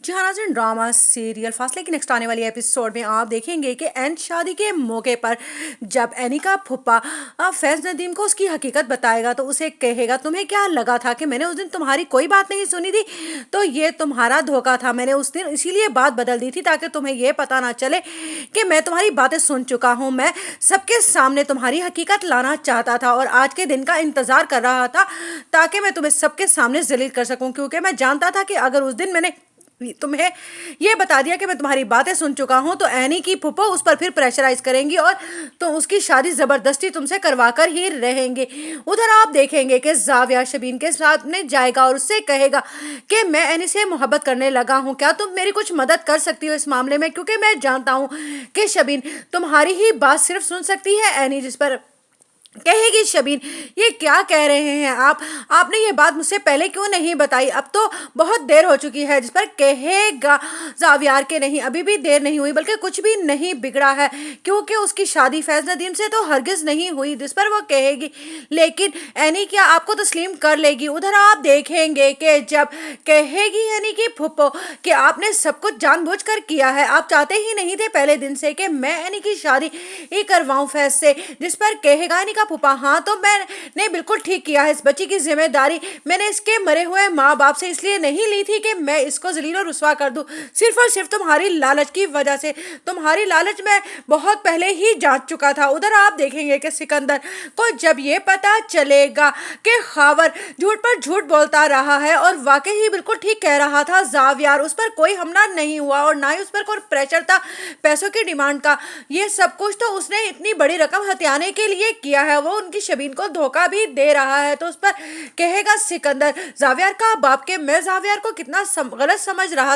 जी हाँ नाज़रीन, drama serial फासले की नेक्स्ट आने वाली एपिसोड में आप देखेंगे कि एन शादी के मौके पर जब एनी का फूफा फैज नदीम को उसकी हकीकत बताएगा तो उसे कहेगा, तुम्हें क्या लगा था कि मैंने उस दिन तुम्हारी कोई बात नहीं सुनी थी? तो ये तुम्हारा धोखा था। मैंने उस दिन इसीलिए बात बदल दी थी ताकि तुम्हें ये पता ना चले कि मैं तुम्हारी बातें सुन चुका हूँ। मैं सबके सामने तुम्हारी हकीकत लाना चाहता था और आज के दिन का इंतज़ार कर रहा था ताकि मैं तुम्हें सबके सामने जलील कर सकूँ, क्योंकि मैं जानता था कि अगर उस दिन मैंने तुम्हें ये बता दिया कि मैं तुम्हारी बातें सुन चुका हूं तो एनी की फूफो उस पर फिर प्रेशराइज करेंगी और तो उसकी शादी जबरदस्ती तुमसे करवा कर ही रहेंगे। उधर आप देखेंगे कि जाविया शबीन के साथ में जाएगा और उससे कहेगा कि मैं एनी से मोहब्बत करने लगा हूं, क्या तुम मेरी कुछ मदद कर सकती हो इस मामले में, क्योंकि मैं जानता हूं कि शबीन तुम्हारी ही बात सिर्फ सुन सकती है। एनी जिस पर कहेगी शबीन, ये क्या कह रहे हैं आप? आपने ये बात मुझसे पहले क्यों नहीं बताई? अब तो बहुत देर हो चुकी है। जिस पर कहेगा जावियार के नहीं, अभी भी देर नहीं हुई, बल्कि कुछ भी नहीं बिगड़ा है, क्योंकि उसकी शादी फैज नदीम से तो हरगिज नहीं हुई। जिस पर वो कहेगी लेकिन एनी क्या आपको तस्लीम कर लेगी? उधर आप देखेंगे कि जब कहेगी एनी की फुप्पो कि आपने सब कुछ जानबूझकर किया है, आप चाहते ही नहीं थे पहले दिन से कि मैं एनी की शादी ही करवाऊं फैज से। जिस पर कहेगा एनी का फूफा, हाँ तो मैंने बिल्कुल ठीक किया है। इस बच्ची की जिम्मेदारी मैंने इसके मरे हुए माँ बाप से इसलिए नहीं ली थी कि मैं इसको जलील और रुसवा कर दूं, सिर्फ और सिर्फ तुम्हारी लालच की वजह से। तुम्हारी लालच मैं बहुत पहले ही जांच चुका था। उधर आप देखेंगे कि सिकंदर को जब ये पता चलेगा कि खावर झूठ पर झूठ बोलता रहा है और वाकई ही बिल्कुल ठीक कह रहा था जावियार, उस पर कोई हमला नहीं हुआ और ना ही उस पर कोई प्रेशर था पैसों की डिमांड का, ये सब कुछ तो उसने इतनी बड़ी रकम हथियाने के लिए किया है। वो उनकी शबीन को धोखा भी दे रहा है। तो उस पर कहेगा सिकंदर जावियार का बाप के मैं जावियार को कितना गलत समझ रहा